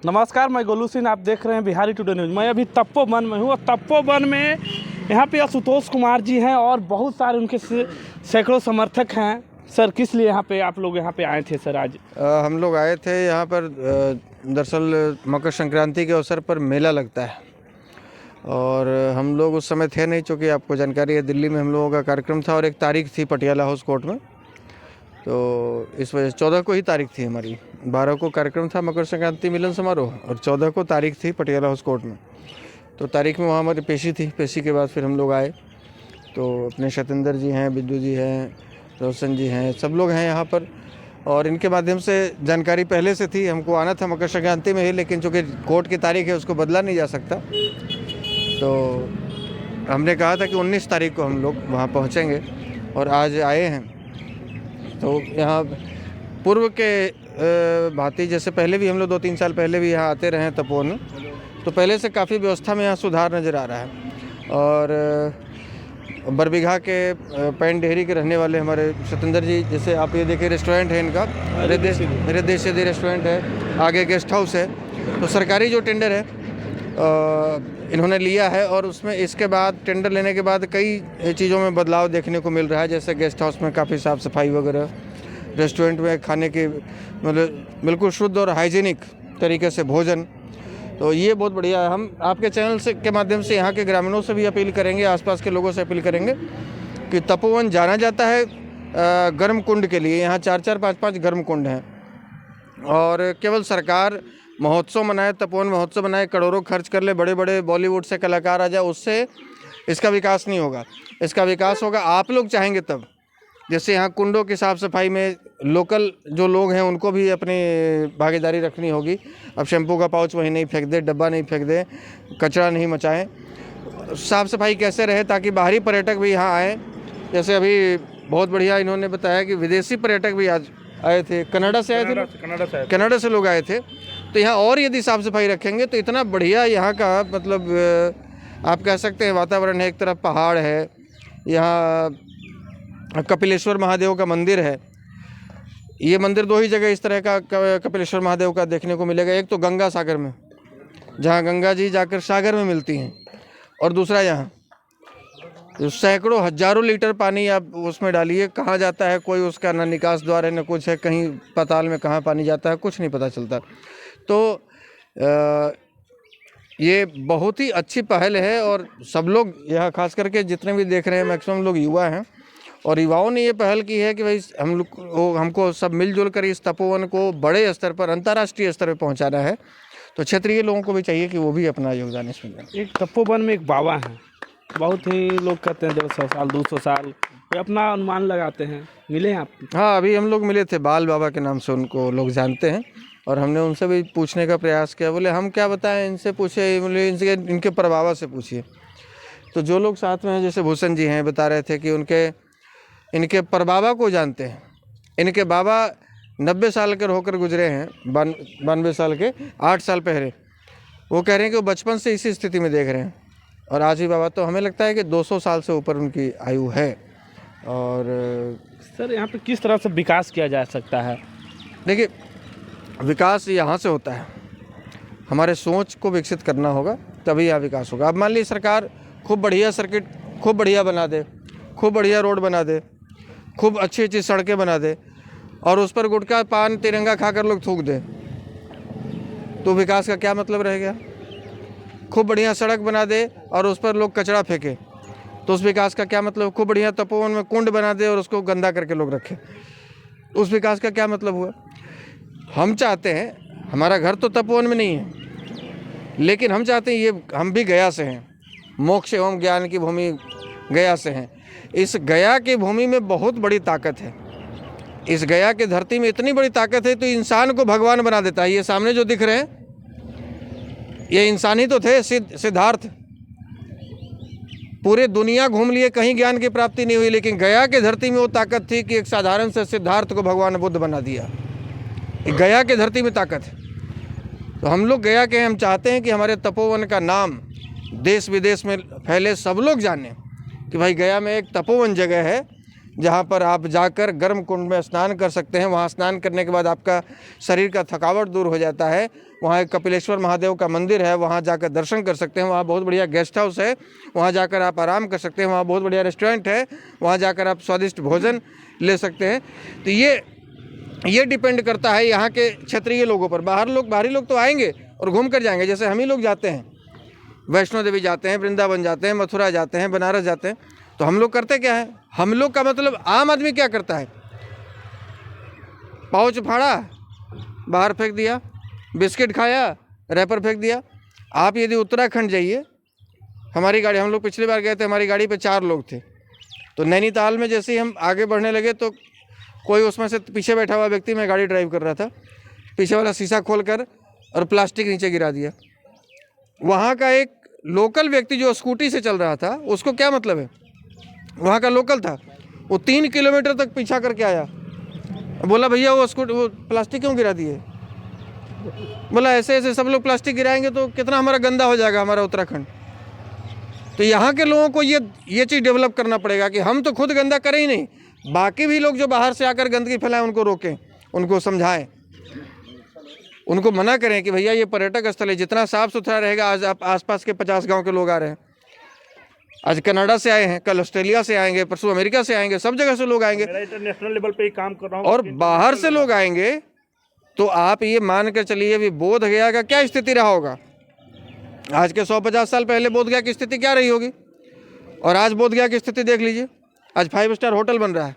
नमस्कार, मैं गोलू सिंह, आप देख रहे हैं बिहारी टुडे न्यूज़। मैं अभी तपोवन में हूँ और तपोवन में यहाँ पे आशुतोष कुमार जी हैं और बहुत सारे उनके सैकड़ों समर्थक हैं। सर, किस लिए यहाँ पे आप लोग यहाँ पे आए थे सर आज? हम लोग आए थे यहाँ पर दरअसल मकर संक्रांति के अवसर पर मेला लगता है और हम लोग उस समय थे नहीं, चूँकि आपको जानकारी है दिल्ली में हम लोगों का कार्यक्रम था और एक तारीख थी पटियाला हाउस कोर्ट में, तो इस वजह 14 को ही तारीख थी हमारी। 12 को कार्यक्रम था मकर संक्रांति मिलन समारोह और 14 को तारीख थी पटियाला हाउस कोर्ट में। तो तारीख में वहाँ हमारी पेशी थी, पेशी के बाद फिर हम लोग आए। तो अपने सतेंद्र जी हैं, बिद्दू जी हैं, रोशन जी हैं, सब लोग हैं यहाँ पर और इनके माध्यम से जानकारी पहले से थी। हमको आना था मकर संक्रांति में ही, लेकिन चूँकि कोर्ट की तारीख है उसको बदला नहीं जा सकता, तो हमने कहा था कि 19 तारीख को हम लोग वहाँ पहुँचेंगे और आज आए हैं। तो यहाँ पूर्व के भांति जैसे पहले भी हम लोग 2-3 साल पहले भी यहाँ आते रहे हैं तपोवन में, तो पहले से काफ़ी व्यवस्था में यहाँ सुधार नज़र आ रहा है। और बरबीघा के पैन डेहरी के रहने वाले हमारे सतेंद्र जी, जैसे आप ये देखिए रेस्टोरेंट है इनका, मेरे देश से रेस्टोरेंट है, आगे गेस्ट हाउस है। तो सरकारी जो टेंडर है इन्होंने लिया है और उसमें इसके बाद टेंडर लेने के बाद कई चीज़ों में बदलाव देखने को मिल रहा है। जैसे गेस्ट हाउस में काफ़ी साफ़ सफाई वगैरह, रेस्टोरेंट में खाने के मतलब बिल्कुल शुद्ध और हाइजीनिक तरीके से भोजन, तो ये बहुत बढ़िया है। हम आपके चैनल से के माध्यम से यहाँ के ग्रामीणों से भी अपील करेंगे, आसपास के लोगों से अपील करेंगे कि तपोवन जाना जाता है गर्म कुंड के लिए। यहाँ 4-4, 5-5 गर्म कुंड हैं और केवल सरकार महोत्सव मनाए, तपोवन महोत्सव बनाए, करोड़ों खर्च कर ले, बड़े बड़े बॉलीवुड से कलाकार आ जाए, उससे इसका विकास नहीं होगा। इसका विकास होगा आप लोग चाहेंगे तब। जैसे यहाँ कुंडों की साफ़ सफाई में लोकल जो लोग हैं उनको भी अपनी भागीदारी रखनी होगी। अब शैम्पू का पाउच वहीं नहीं फेंक दे, डब्बा नहीं फेंक दे, कचरा नहीं मचाएं, साफ़ सफाई कैसे रहे ताकि बाहरी पर्यटक भी यहाँ आए। जैसे अभी बहुत बढ़िया इन्होंने बताया कि विदेशी पर्यटक भी आज आए थे, कनाडा से आए थे, कनाडा से लोग आए थे। तो यहाँ और यदि साफ़ सफाई रखेंगे तो इतना बढ़िया यहाँ का मतलब आप कह सकते हैं वातावरण है। एक तरफ पहाड़ है, यहाँ कपिलेश्वर महादेव का मंदिर है। ये मंदिर 2 ही जगह इस तरह का कपिलेश्वर महादेव का देखने को मिलेगा। एक तो गंगा सागर में, जहाँ गंगा जी जाकर सागर में मिलती हैं, और दूसरा यहाँ सैकड़ों हजारों लीटर पानी आप उसमें डालिए, कहाँ जाता है कोई उसका ना निकास द्वार है ना कुछ है, कहीं पाताल में कहाँ पानी जाता है कुछ नहीं पता चलता। तो ये बहुत ही अच्छी पहल है और सब लोग यहाँ खास करके जितने भी देख रहे हैं मैक्सिमम लोग युवा हैं और युवाओं ने ये पहल की है कि भाई हमको सब मिलजुल कर इस तपोवन को बड़े स्तर पर, अंतर्राष्ट्रीय स्तर पर पहुँचाना है। तो क्षेत्रीय लोगों को भी चाहिए कि वो भी अपना योगदान इसमें दें। एक तपोवन में एक बाबा हैं, बहुत ही लोग कहते हैं 150 साल 200 साल, वे अपना अनुमान लगाते हैं। मिले हैं आप? हाँ, अभी हम लोग मिले थे, बाल बाबा के नाम से उनको लोग जानते हैं और हमने उनसे भी पूछने का प्रयास किया। बोले हम क्या बताएं, इनसे पूछे, बोले इनके परबाबा से पूछिए। तो जो लोग साथ में हैं, जैसे भूषण जी हैं, बता रहे थे कि इनके परबाबा को जानते हैं। इनके बाबा 90 साल के होकर गुजरे हैं, 92 साल के, 8 साल पहले। वो कह रहे हैं कि वो बचपन से इसी स्थिति में देख रहे हैं और आज भी बाबा, तो हमें लगता है कि 200 साल से ऊपर उनकी आयु है। और सर, यहाँ पे किस तरह से विकास किया जा सकता है? देखिए, विकास यहाँ से होता है, हमारे सोच को विकसित करना होगा, तभी यहाँ विकास होगा। अब मान लीजिए सरकार खूब बढ़िया सर्किट खूब बढ़िया बना दे, खूब बढ़िया रोड बना दे, खूब अच्छी अच्छी सड़कें बना दे और उस पर गुटखा पान तिरंगा खाकर लोग थूक दे, तो विकास का क्या मतलब रह गया? खूब बढ़िया सड़क बना दे और उस पर लोग कचरा फेंके, तो उस विकास का क्या मतलब? खूब बढ़िया तपोवन में कुंड बना दे और उसको गंदा करके लोग रखे, उस विकास का क्या मतलब हुआ? हम चाहते हैं, हमारा घर तो तपोवन में नहीं है, लेकिन हम चाहते हैं, ये हम भी गया से हैं, मोक्ष एवं ज्ञान की भूमि गया से हैं। इस गया की भूमि में बहुत बड़ी ताकत है, इस गया की धरती में इतनी बड़ी ताकत है तो इंसान को भगवान बना देता है। ये सामने जो दिख रहे हैं ये इंसान ही तो थे, सिद्धार्थ। पूरे दुनिया घूम लिए, कहीं ज्ञान की प्राप्ति नहीं हुई, लेकिन गया की धरती में वो ताकत थी कि एक साधारण से सिद्धार्थ को भगवान बुद्ध बना दिया। गया की धरती में ताकत है। तो हम लोग गया के, हम चाहते हैं कि हमारे तपोवन का नाम देश विदेश में फैले, सब लोग जानें कि भाई गया में एक तपोवन जगह है जहाँ पर आप जाकर गर्म कुंड में स्नान कर सकते हैं। वहाँ स्नान करने के बाद आपका शरीर का थकावट दूर हो जाता है, वहाँ एक कपिलेश्वर महादेव का मंदिर है, वहाँ जाकर दर्शन कर सकते हैं। वहाँ बहुत बढ़िया गेस्ट हाउस है, वहाँ जाकर आप आराम कर सकते हैं। वहाँ बहुत बढ़िया रेस्टोरेंट है, वहाँ जाकर आप स्वादिष्ट भोजन ले सकते हैं। तो ये डिपेंड करता है यहाँ के क्षेत्रीय लोगों पर। बाहरी लोग तो आएंगे और घूम कर जाएंगे, जैसे हम ही लोग जाते हैं, वैष्णो देवी जाते हैं, वृंदावन जाते हैं, मथुरा जाते हैं, बनारस जाते हैं। तो हम लोग करते क्या है, हम लोग का मतलब आम आदमी क्या करता है, पाउच फाड़ा, बाहर फेंक दिया, बिस्किट खाया, रैपर फेंक दिया। आप यदि उत्तराखंड जाइए, हमारी गाड़ी, हम लोग पिछली बार गए थे, हमारी गाड़ी पे 4 लोग थे। तो नैनीताल में जैसे ही हम आगे बढ़ने लगे तो कोई उसमें से पीछे बैठा हुआ व्यक्ति, मैं गाड़ी ड्राइव कर रहा था, पीछे वाला शीशा खोलकर और प्लास्टिक नीचे गिरा दिया। वहाँ का एक लोकल व्यक्ति जो स्कूटी से चल रहा था, उसको क्या मतलब है, वहाँ का लोकल था, वो 3 किलोमीटर तक पीछा करके आया, बोला भैया वो प्लास्टिक क्यों गिरा दिए। बोला ऐसे सब लोग प्लास्टिक गिराएंगे तो कितना हमारा गंदा हो जाएगा हमारा उत्तराखंड। तो यहाँ के लोगों को ये चीज़ डेवलप करना पड़ेगा कि हम तो खुद गंदा करें ही नहीं, बाकी भी लोग जो बाहर से आकर गंदगी फैलाएं उनको रोकें, उनको समझाएं, उनको मना करें कि भैया ये पर्यटक स्थल है, जितना साफ सुथरा रहेगा। आज आप आसपास के 50 गांव के लोग आ रहे हैं, आज कनाडा से आए हैं, कल ऑस्ट्रेलिया से आएंगे, परसों अमेरिका से आएंगे, सब जगह से लोग आएंगे, इंटरनेशनल लेवल पे ही काम कर रहा हूँ और बाहर से लोग आएंगे। तो आप ये मान कर चलिए अभी बोध गया का क्या स्थिति रहा होगा, आज के 150 साल पहले बोध गया की स्थिति क्या रही होगी, और आज बोध गया की स्थिति देख लीजिए, आज 5 स्टार होटल बन रहा है।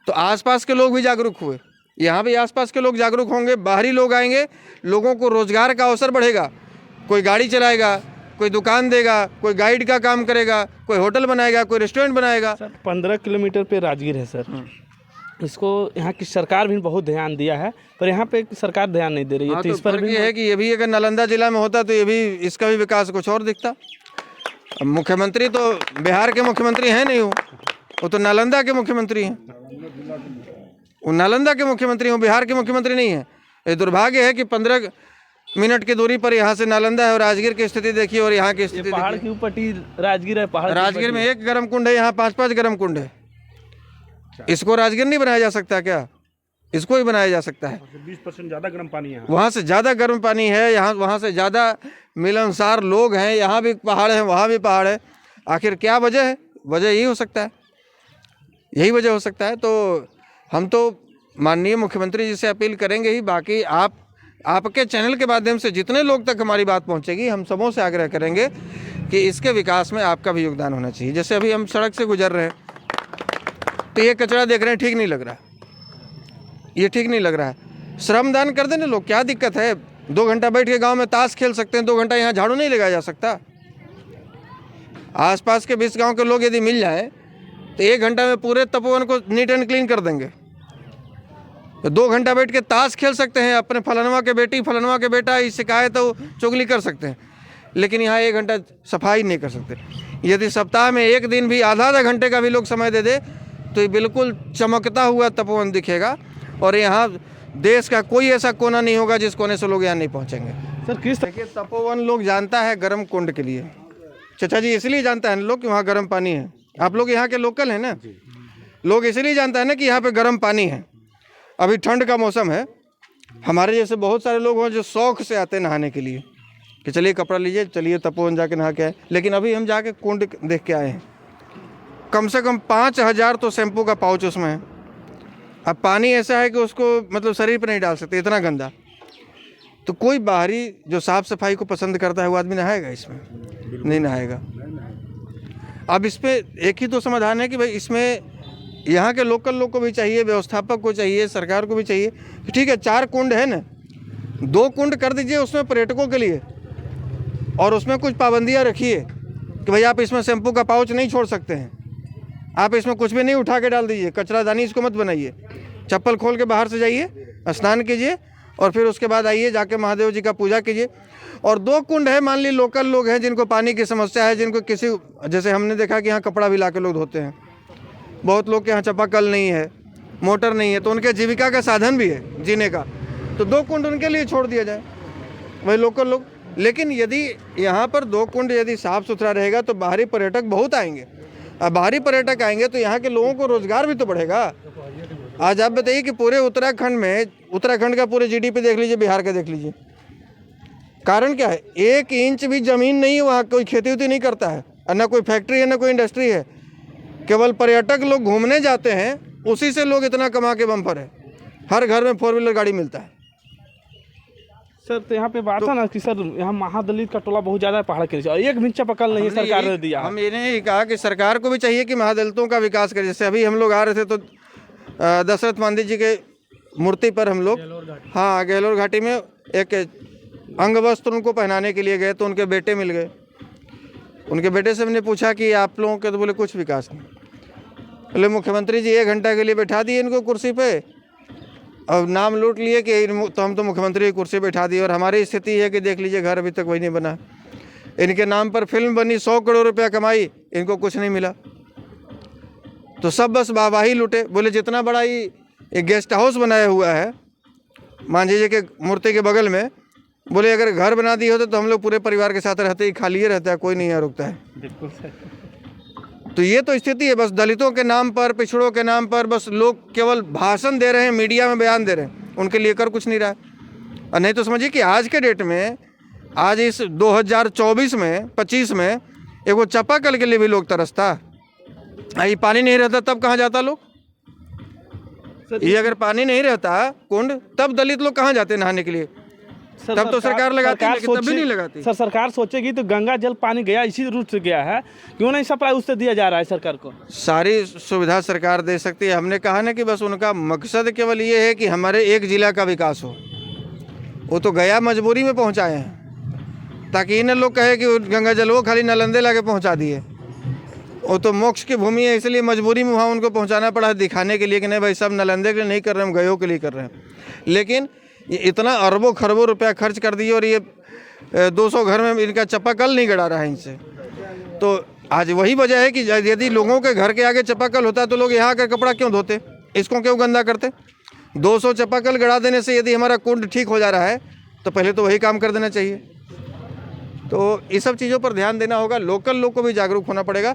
तो आसपास के लोग भी जागरूक हुए, यहाँ भी आसपास के लोग जागरूक होंगे, बाहरी लोग आएंगे, लोगों को रोजगार का अवसर बढ़ेगा, कोई गाड़ी चलाएगा, कोई दुकान देगा, कोई गाइड का काम करेगा, कोई होटल बनाएगा, कोई रेस्टोरेंट बनाएगा। सर 15 किलोमीटर पे राजगीर है सर, इसको यहाँ की सरकार भी बहुत ध्यान दिया है, पर यहाँ पे सरकार ध्यान नहीं दे रही है। हाँ, तो इस पर भी है कि ये भी अगर नालंदा जिला में होता तो ये भी, इसका भी विकास कुछ और दिखता। अब मुख्यमंत्री तो बिहार के मुख्यमंत्री हैं नहीं, वो तो नालंदा के मुख्यमंत्री हैं, वो नालंदा के मुख्यमंत्री हैं, बिहार के मुख्यमंत्री नहीं है। ये दुर्भाग्य है कि 15 मिनट की दूरी पर यहाँ से नालंदा है, और राजगीर की स्थिति देखिए और यहाँ की स्थिति। पहाड़ के ऊपर राजगीर है, पहाड़ राजगीर में 1 गर्म कुंड है, यहाँ 5-5 गर्म कुंड है। इसको राजगीर नहीं बनाया जा सकता क्या, इसको ही बनाया जा सकता है। 20% ज़्यादा गर्म पानी है, वहाँ से ज़्यादा गर्म पानी है, यहाँ वहाँ से ज़्यादा मिलनसार लोग हैं, यहाँ भी पहाड़ है, वहाँ भी पहाड़ है। आखिर क्या वजह है, वजह यही हो सकता है, यही वजह हो सकता है। तो हम तो माननीय मुख्यमंत्री जी से अपील करेंगे ही, बाकी आपके चैनल के माध्यम से जितने लोग तक हमारी बात पहुंचेगी, हम सबों से आग्रह करेंगे कि इसके विकास में आपका भी योगदान होना चाहिए। जैसे अभी हम सड़क से गुजर रहे हैं तो ये कचरा देख रहे हैं, ठीक नहीं लग रहा, ये ठीक नहीं लग रहा है। श्रमदान कर देने लोग, क्या दिक्कत है, 2 घंटा बैठ के गाँव में ताश खेल सकते हैं, 2 घंटा यहाँ झाड़ू नहीं लगाया जा सकता। आसपास के 20 गाँव के लोग यदि मिल जाए तो 1 घंटा में पूरे तपोवन को नीट एंड क्लीन कर देंगे। तो 2 घंटा बैठ के ताश खेल सकते हैं, अपने फलनवा के बेटी, फलनवा के बेटा इस शिकायत तो चुगली कर सकते हैं, लेकिन यहाँ 1 घंटा सफाई नहीं कर सकते। यदि सप्ताह में 1 दिन भी आधा घंटे का भी लोग समय दे दे तो ये बिल्कुल चमकता हुआ तपोवन दिखेगा, और यहाँ देश का कोई ऐसा कोना नहीं होगा जिस कोने से लोग यहाँ नहीं पहुँचेंगे। सर किस देखिए, तपोवन लोग जानता है गर्म कुंड के लिए, चाचा जी इसलिए जानता है लोग कि वहाँ गर्म पानी है। आप लोग यहाँ के लोकल हैं ना, लोग इसलिए जानता है ना कि यहाँ पे गर्म पानी है। अभी ठंड का मौसम है, हमारे जैसे बहुत सारे लोग हैं जो शौक से आते हैं नहाने के लिए, कि चलिए कपड़ा लीजिए, चलिए तपोवन जाके नहा के आए। लेकिन अभी हम जाके कुंड देख के आए हैं, कम से कम 5000 तो शैम्पू का पाउच उसमें है। अब पानी ऐसा है कि उसको मतलब शरीर पर नहीं डाल सकते, इतना गंदा। तो कोई बाहरी जो साफ़ सफाई को पसंद करता है वो आदमी नहाएगा इसमें? नहीं नहाएगा। अब इस पर एक ही तो समाधान है कि भाई इसमें यहाँ के लोकल लोग को भी चाहिए, व्यवस्थापक को चाहिए, सरकार को भी चाहिए कि ठीक है 4 कुंड है ना, 2 कुंड कर दीजिए उसमें पर्यटकों के लिए, और उसमें कुछ पाबंदियाँ रखिए कि भाई आप इसमें शैम्पू का पाउच नहीं छोड़ सकते हैं, आप इसमें कुछ भी नहीं उठा के डाल दीजिए, कचरादानी इसको मत बनाइए, चप्पल खोल के बाहर से जाइए, स्नान कीजिए और फिर उसके बाद आइए जाके महादेव जी का पूजा कीजिए। और 2 कुंड है, मान ली लोकल लोग हैं जिनको पानी की समस्या है, जिनको किसी, जैसे हमने देखा कि यहाँ कपड़ा भी ला के लोग धोते हैं, बहुत लोग के यहाँ चापाकल नहीं है, मोटर नहीं है, तो उनके जीविका का साधन भी है जीने का, तो 2 कुंड उनके लिए छोड़ दिया जाए, वही लोकल लोग। लेकिन यदि यहाँ पर 2 कुंड यदि साफ़ सुथरा रहेगा तो बाहरी पर्यटक बहुत आएंगे, अब बाहरी पर्यटक आएंगे तो यहाँ के लोगों को रोज़गार भी तो बढ़ेगा। आज आप बताइए कि पूरे उत्तराखंड में उत्तराखंड का पूरे जीडीपी देख लीजिए, बिहार का देख लीजिए। कारण क्या है? 1 इंच भी ज़मीन नहीं है वहाँ, कोई खेती उती नहीं करता है, और ना कोई फैक्ट्री है ना कोई इंडस्ट्री है। केवल पर्यटक लोग घूमने जाते हैं, उसी से लोग इतना कमा के बम्पर है। हर घर में 4 व्हीलर गाड़ी मिलता है। सर तो यहाँ पे बात है ना कि सर यहाँ महादलित का टोला बहुत ज़्यादा है पहाड़ के नीचे, और एक भी पकड़ नहीं है सरकार ने दिया। हम इन्हें ही कहा कि सरकार को भी चाहिए कि महादलितों का विकास करे। जैसे अभी हम लोग आ रहे थे तो दशरथ मांझी जी के मूर्ति पर हम लोग, हाँ, गहलोर घाटी में एक अंग वस्त्र उनको पहनाने के लिए गए, तो उनके बेटे मिल गए। उनके बेटे से हमने पूछा कि आप लोगों के, तो बोले कुछ विकास नहीं। बोले मुख्यमंत्री जी 1 घंटा के लिए बैठा दिए इनको कुर्सी पे, और नाम लूट लिए कि तो हम तो मुख्यमंत्री की कुर्सी बैठा दिए, और हमारी स्थिति है कि देख लीजिए घर अभी तक वही नहीं बना। इनके नाम पर फिल्म बनी, 100 करोड़ रुपया कमाई, इनको कुछ नहीं मिला। तो सब बस वाहवाही लूटे। बोले जितना बड़ा ये एक गेस्ट हाउस बनाया हुआ है मांझी जी के मूर्ति के बगल में, बोले अगर घर बना दिए होते तो हम लोग पूरे परिवार के साथ रहते ही, खाली रहता है, कोई नहीं यहाँ रुकता है। बिल्कुल सही। तो ये तो स्थिति है। बस दलितों के नाम पर, पिछड़ों के नाम पर बस लोग केवल भाषण दे रहे हैं, मीडिया में बयान दे रहे हैं, उनके लिए कर कुछ नहीं रहा है। और नहीं तो समझिए कि आज के डेट में, आज इस 2024 में 25 में एक वो चापाकल के लिए भी लोग तरसता। ये पानी नहीं रहता तब कहाँ जाता लोग? ये अगर पानी नहीं रहता कुंड, तब दलित लोग कहाँ जाते नहाने के लिए? तब तो सरकार लगाती है, लेकिन तब भी नहीं लगाती। सर सरकार सोचेगी तो गंगा जल पानी गया इसी रूट से गया है, क्यों नहीं सप्लाई उससे दिया जा रहा है सरकार को? सारी सुविधा सरकार दे सकती है। हमने कहा ना कि बस उनका मकसद केवल ये है कि हमारे एक जिला का विकास हो। वो तो गया मजबूरी में पहुंचाए हैं, ताकि इन लोग कहे कि गंगा जल वो खाली नालंदे ला के पहुँचा दिए। वो तो मोक्ष की भूमि है, इसलिए मजबूरी में वहाँ उनको पहुँचाना पड़ा, दिखाने के लिए कि नहीं भाई सब नालंदे के लिए नहीं कर रहे, हम गयों के लिए कर रहे हैं। लेकिन ये इतना अरबों खरबों रुपया खर्च कर दिए, और ये 200 घर में इनका चापाकल नहीं गड़ा रहा है इनसे। तो आज वही वजह है कि यदि लोगों के घर के आगे चापाकल होता तो लोग यहाँ आकर कपड़ा क्यों धोते, इसको क्यों गंदा करते? 200 चापाकल गड़ा देने से यदि हमारा कुंड ठीक हो जा रहा है तो पहले तो वही काम कर देना चाहिए। तो इस सब चीज़ों पर ध्यान देना होगा, लोकल लोग को भी जागरूक होना पड़ेगा।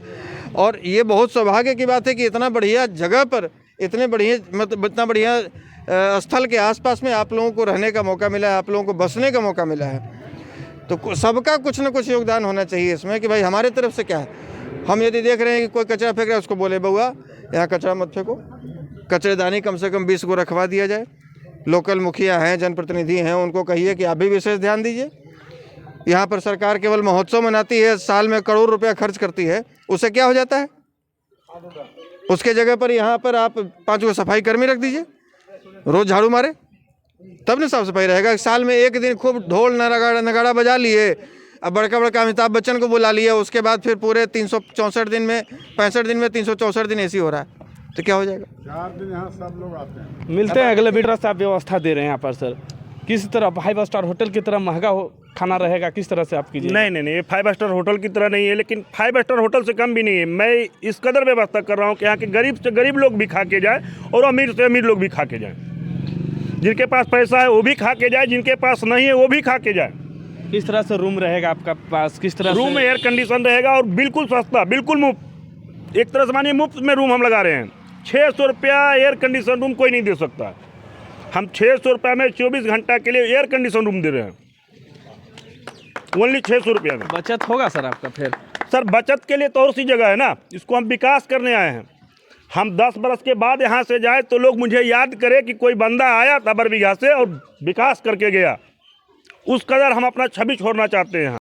और ये बहुत सौभाग्य की बात है कि इतना बढ़िया जगह पर, इतने बढ़िया मतलब इतना बढ़िया स्थल के आसपास में आप लोगों को रहने का मौका मिला है, आप लोगों को बसने का मौका मिला है। तो सबका कुछ ना कुछ योगदान होना चाहिए इसमें कि भाई हमारे तरफ से क्या है। हम यदि देख रहे हैं कि कोई कचरा फेंक रहा है, उसको बोले बउआ यहाँ कचरा मत फेंको, कचरेदानी कम से कम 20 को रखवा दिया जाए। लोकल मुखिया हैं, जनप्रतिनिधि हैं, उनको कहिए कि आप भी विशेष ध्यान दीजिए। यहाँ पर सरकार केवल महोत्सव मनाती है, साल में करोड़ रुपया खर्च करती है, उससे क्या हो जाता है? उसके जगह पर यहाँ पर आप 5 गो सफाई कर्मी रख दीजिए, रोज झाड़ू मारे, तब न साफ सफाई रहेगा। साल में एक दिन खूब ढोल नगाड़ा बजा लिए, अब बड़का बड़का अमिताभ बच्चन को बुला लिया, उसके बाद फिर पूरे 364 दिन में 65 दिन में 364 दिन ऐसी हो रहा है, तो क्या हो जाएगा? 4 दिन यहाँ सब लोग आते हैं। मिलते हैं अगले वीडियो से। आप व्यवस्था दे रहे हैं यहाँ पर सर, किस तरह 5 स्टार होटल की तरह महंगा खाना रहेगा, किस तरह से आप कीजिए? नहीं, ये 5 स्टार होटल की तरह नहीं है, लेकिन 5 स्टार होटल से कम भी नहीं है। मैं इस कदर व्यवस्था कर रहा हूँ कि यहाँ के गरीब से गरीब लोग भी खा के जाए और अमीर से अमीर लोग भी खा के जाए। जिनके पास पैसा है वो भी खा के जाए, जिनके पास नहीं है वो भी खा के जाए। किस तरह से रूम रहेगा आपका पास, किस तरह रूम में एयर कंडीशन रहेगा और बिल्कुल सस्ता, बिल्कुल मुफ्त। एक तरह से मानिए मुफ्त में रूम हम लगा रहे हैं। 600 रुपया एयर कंडीशन रूम कोई नहीं दे सकता। हम 600 रुपये में 24 घंटा के लिए एयर कंडीशन रूम दे रहे हैं, ओनली 600 रुपये में। बचत होगा सर आपका? फिर सर बचत के लिए तो और सी जगह है ना, इसको हम विकास करने आए हैं। हम 10 बरस के बाद यहाँ से जाए तो लोग मुझे याद करें कि कोई बंदा आया था बरबीघा से और विकास करके गया। उस कदर हम अपना छवि छोड़ना चाहते हैं।